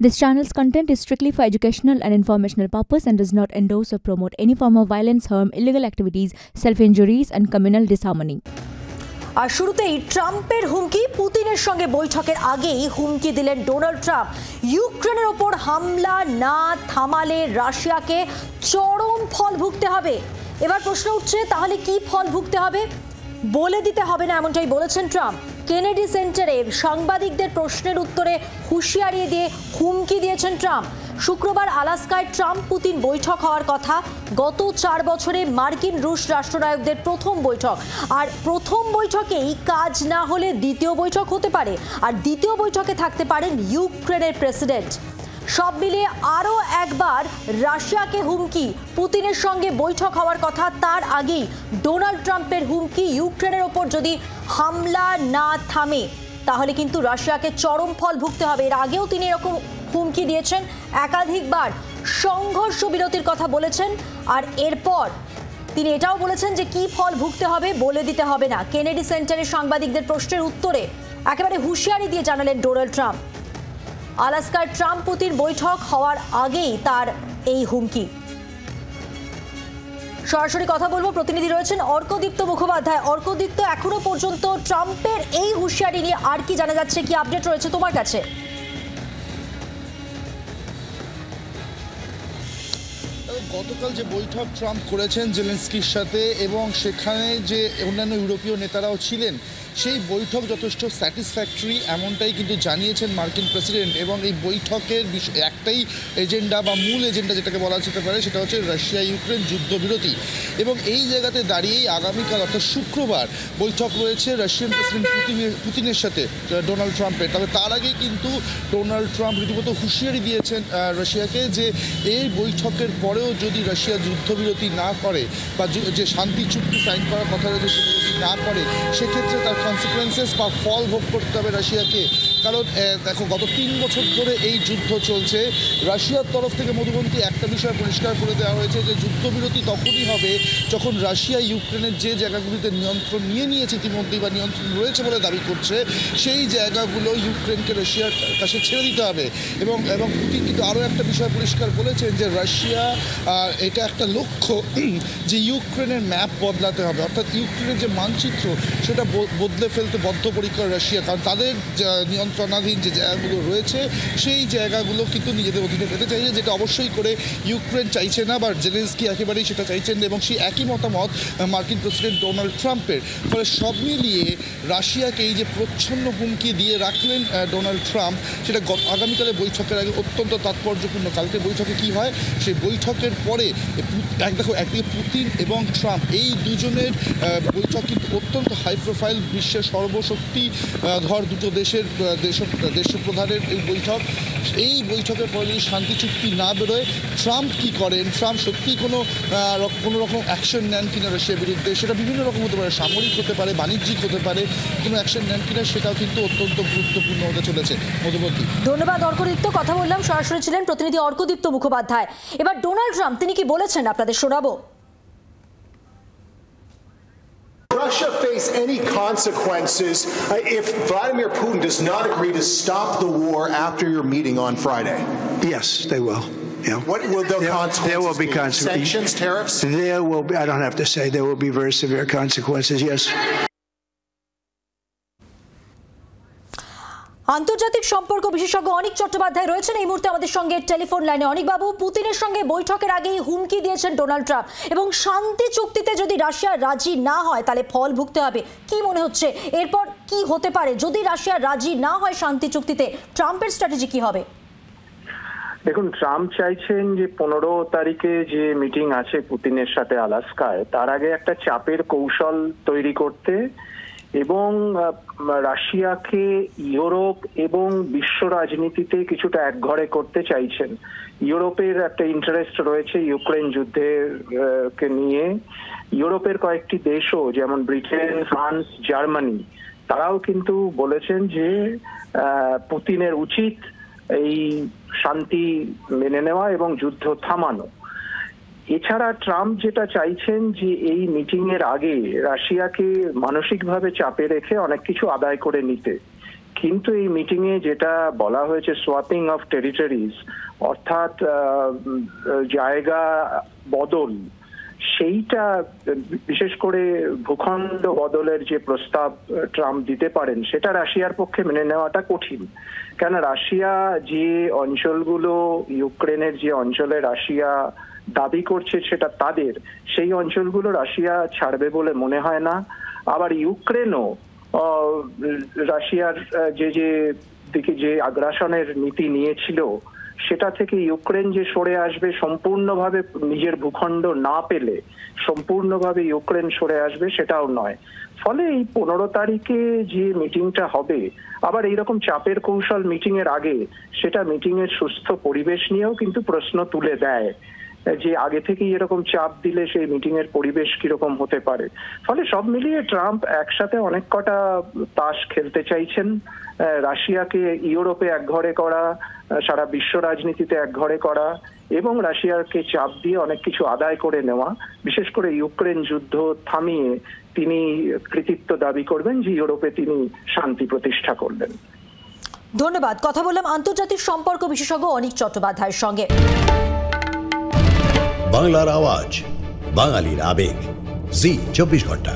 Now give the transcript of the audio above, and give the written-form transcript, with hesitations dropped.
This channel's content is strictly for educational and informational purpose and does not endorse or promote any form of violence, harm, illegal activities, self-injuries and communal disharmony. আর শুরুতেই ট্রাম্পের হুমকি, পুতিনের সঙ্গে বৈঠকের আগেই হুমকি দিলেন ডোনাল্ড ট্রাম্প। ইউক্রেনের ওপর হামলা না থামালে রাশিয়াকে চরম ফল ভুগতে হবে। এবার প্রশ্ন উঠছে, তাহলে কি ফল ভুগতে হবে? বলে দিতে হবে না, এমনটাই বলেছেন ট্রাম্প। কেনেডি সেন্টারে সাংবাদিকদের প্রশ্নের উত্তরে হুঁশিয়ারি দিয়ে হুমকি দিয়েছেন ট্রাম্প। শুক্রবার আলাস্কায় ট্রাম্প পুতিন বৈঠক হওয়ার কথা। গত 4 বছরে মার্কিন রুশ রাষ্ট্রনায়কদের প্রথম বৈঠক, আর প্রথম বৈঠকেই কাজ না হলে দ্বিতীয় বৈঠক হতে পারে, আর দ্বিতীয় বৈঠকে থাকতে পারেন ইউক্রেনের প্রেসিডেন্ট। সব মিলিয়ে আরও একবার রাশিয়াকে হুমকি। পুতিনের সঙ্গে বৈঠক হওয়ার কথা, তার আগেই ডোনাল্ড ট্রাম্পের হুমকি, ইউক্রেনের ওপর যদি হামলা না থামে তাহলে কিন্তু রাশিয়াকে চরম ফল ভুগতে হবে। এর আগেও তিনি এরকম হুমকি দিয়েছেন, একাধিকবার সংঘর্ষ বিরতির কথা বলেছেন, আর এরপর তিনি এটাও বলেছেন যে কি ফল ভুগতে হবে বলে দিতে হবে না। কেনেডি সেন্টারে সাংবাদিকদের প্রশ্নের উত্তরে একেবারে হুঁশিয়ারি দিয়ে জানালেন ডোনাল্ড ট্রাম্প। আলাস্কার ট্রাম্প পুতিন বৈঠক হওয়ার আগেই তার এই হুমকি। সরাসরি কথা বলবো, প্রতিনিধি রয়েছেন অর্কদীপ্ত মুখোপাধ্যায়। অর্কদীপ্ত, এখনো পর্যন্ত ট্রাম্পের এই হুঁশিয়ারি নিয়ে আর কি জানা যাচ্ছে, কি আপডেট রয়েছে তোমার কাছে? গতকাল যে বৈঠক ট্রাম্প করেছেন জেলেনস্কির সাথে এবং সেখানে যে অন্যান্য ইউরোপীয় নেতারাও ছিলেন, সেই বৈঠক যথেষ্ট স্যাটিসফ্যাক্টরি এমনটাই কিন্তু জানিয়েছেন মার্কিন প্রেসিডেন্ট। এবং এই বৈঠকের একটাই এজেন্ডা বা মূল এজেন্ডা যেটাকে বলা যেতে পারে সেটা হচ্ছে রাশিয়া ইউক্রেন যুদ্ধবিরতি। এবং এই জায়গাতে দাঁড়িয়েই আগামীকাল অর্থাৎ শুক্রবার বৈঠক রয়েছে রাশিয়ান প্রেসিডেন্ট পুতিনের সাথে ডোনাল্ড ট্রাম্পের। তবে তার আগে কিন্তু ডোনাল্ড ট্রাম্প রীতিমতো হুঁশিয়ারি দিয়েছেন রাশিয়াকে যে এই বৈঠকের পরেও যদি রাশিয়া যুদ্ধবিরতি না করে বা যে শান্তি চুক্তি সাইন করার কথা রয়েছে সেটা যদি না করে, সেক্ষেত্রে তার কনসিকুয়েন্সেস বা ফল ভোগ করতে হবে রাশিয়াকে। কারণ দেখো, গত 3 বছর ধরে এই যুদ্ধ চলছে। রাশিয়ার তরফ থেকে মধুবন্তী একটা বিষয় পরিষ্কার করে দেওয়া হয়েছে যে যুদ্ধবিরতি তখনই হবে যখন রাশিয়া ইউক্রেনের যে জায়গাগুলিতে নিয়ন্ত্রণ নিয়ে নিয়েছে ইতিমধ্যেই বা নিয়ন্ত্রণ রয়েছে বলে দাবি করছে, সেই জায়গাগুলো ইউক্রেনকে রাশিয়ার কাছে ছেড়ে দিতে হবে। এবং পুতিন কিন্তু আরও একটা বিষয় পরিষ্কার বলেছেন যে রাশিয়া এটা একটা লক্ষ্য যে ইউক্রেনের ম্যাপ বদলাতে হবে, অর্থাৎ ইউক্রেনের যে মানচিত্র সেটা বদলে ফেলতে বদ্ধপরিকর রাশিয়া। কারণ তাদের নিয়ন্ত্রণাধীন যে জায়গাগুলো রয়েছে সেই জায়গাগুলো কিন্তু নিজেদের অধীনে পেতে চাইছে, যেটা অবশ্যই করে ইউক্রেন চাইছে না, বা জেলেনস্কি একেবারেই সেটা চাইছেন না। এবং সেই একই মতামত মার্কিন প্রেসিডেন্ট ডোনাল্ড ট্রাম্পের। ফলে সব মিলিয়ে রাশিয়াকে এই যে প্রচ্ছন্ন হুমকি দিয়ে রাখলেন ডোনাল্ড ট্রাম্প, সেটা আগামীকালে বৈঠকের আগে অত্যন্ত তাৎপর্যপূর্ণ। কালকে বৈঠকে কি হয়, সেই বৈঠকের পরে দেখো, একদিকে পুতিন এবং ট্রাম্প এই দুজনের বৈঠক কিন্তু অত্যন্ত হাই প্রোফাইল, বিশ্বের সর্বশক্তি ধর দুটো দেশের দেশপ্রধানের এই বৈঠক। এই বৈঠকের পরে যদি শান্তি চুক্তি না বেরোয়, ট্রাম্প কি করেন, ট্রাম্প সত্যিই কোনো রকম অ্যাকশন নেন কিনা রাশিয়ার বিরুদ্ধে, সেটা বিভিন্ন রকম হতে পারে, সামরিক হতে পারে, বাণিজ্যিক হতে পারে, কোনো অ্যাকশন নেন কিনা সেটাও কিন্তু অত্যন্ত গুরুত্বপূর্ণ হতে চলেছে। মধুবন্তী, ধন্যবাদ অর্কদীপ্ত। কথা বললাম, সরাসরি ছিলেন প্রতিনিধি অর্কদীপ্ত মুখোপাধ্যায়। এবার ডোনাল্ড ট্রাম্প তিনি কি বলেছেন আপনাদের শোনাবো। Russia face any consequences if Vladimir Putin does not agree to stop the war after your meeting on Friday? Yes, they will. Yeah. What will the consequences there will be consequences. Sanctions, tariffs? There will be, I don't have to say, there will be very severe consequences, yes. আন্তর্জাতিক সম্পর্ক বিশেষজ্ঞ অনিক চট্টোপাধ্যায় রয়েছেন এই মুহূর্তে আমাদের সঙ্গে telephone লাইনে। অনিকবাবু, পুতিনের সঙ্গে বৈঠকের আগেই হুমকি দিয়েছেন ডোনাল্ড ট্রাম্প, এবং শান্তি চুক্তিতে যদি রাশিয়া রাজি না হয় তাহলে ফল ভুগতে হবে। কি মনে হচ্ছে এরপর কি হতে পারে যদি রাশিয়া রাজি না হয় শান্তি চুক্তিতে? ট্রাম্পের স্ট্র্যাটেজি কি হবে? দেখুন, ট্রাম্প চাইছেন যে 15 তারিখে যে মিটিং আছে পুতিনের সাথে আলাস্কায়, তার আগে একটা চাপের কৌশল তৈরি করতে এবং রাশিয়াকে ইউরোপ এবং বিশ্ব রাজনীতিতে কিছুটা একঘরে করতে চাইছেন। ইউরোপের একটা ইন্টারেস্ট রয়েছে ইউক্রেন যুদ্ধকে নিয়ে। ইউরোপের কয়েকটি দেশও যেমন ব্রিটেন, ফ্রান্স, জার্মানি, তারাও কিন্তু বলেছেন যে পুতিনের উচিত এই শান্তি মেনে নেওয়া এবং যুদ্ধ থামানো। এছাড়া ট্রাম্প যেটা চাইছেন যে এই মিটিং এর আগে রাশিয়াকে মানসিকভাবে চাপে রেখে অনেক কিছু আদায় করে নিতে। কিন্তু এই মিটিংয়ে যেটা বলা হয়েছে সোয়াপিং অফ টেরিটরিজ, অর্থাৎ জায়গা বদল, সেইটা বিশেষ করে ভূখণ্ড বদলের যে প্রস্তাব ট্রাম্প দিতে পারেন সেটা রাশিয়ার পক্ষে মেনে নেওয়াটা কঠিন। কেন রাশিয়া যে অঞ্চলগুলো, ইউক্রেনের যে অঞ্চলে রাশিয়া দাবি করছে সেটা তাদের, সেই অঞ্চলগুলো রাশিয়া ছাড়বে বলে মনে হয় না। আবার ইউক্রেনও রাশিয়ার যে দিকে যে আগ্রাসনের নীতি নিয়েছিল সেটা থেকে ইউক্রেন যে সরে আসবে সম্পূর্ণভাবে নিজের ভূখণ্ড না পেলে সম্পূর্ণভাবে ইউক্রেন সরে আসবে সেটাও নয়। ফলে এই 15 তারিখে যে মিটিংটা হবে, আবার এইরকম চাপের কৌশল মিটিং এর আগে, সেটা মিটিং এর সুস্থ পরিবেশ নিয়েও কিন্তু প্রশ্ন তুলে দেয় যে আগে থেকেই এরকম চাপ দিলে সেই মিটিং এর পরিবেশ কিরকম হতে পারে। ফলে সব মিলিয়ে ট্রাম্প একসাথে অনেক কটা তাস খেলতে চাইছেন। রাশিয়াকে ইউরোপে একঘরে করা, সারা বিশ্ব রাজনীতিতে একঘরে করা এবং রাশিয়াকে চাপ দিয়ে অনেক কিছু আদায় করে নেওয়া। বিশেষ করে ইউক্রেন যুদ্ধ থামিয়ে তিনি কৃতিত্ব দাবি করবেন যে ইউরোপে তিনি শান্তি প্রতিষ্ঠা করলেন। ধন্যবাদ। কথা বললাম আন্তর্জাতিক সম্পর্ক বিশেষজ্ঞ অনিক চট্টোপাধ্যায়ের সঙ্গে। বাংলার আওয়াজ, বাঙালির আবেগ, জি 24 ঘন্টা।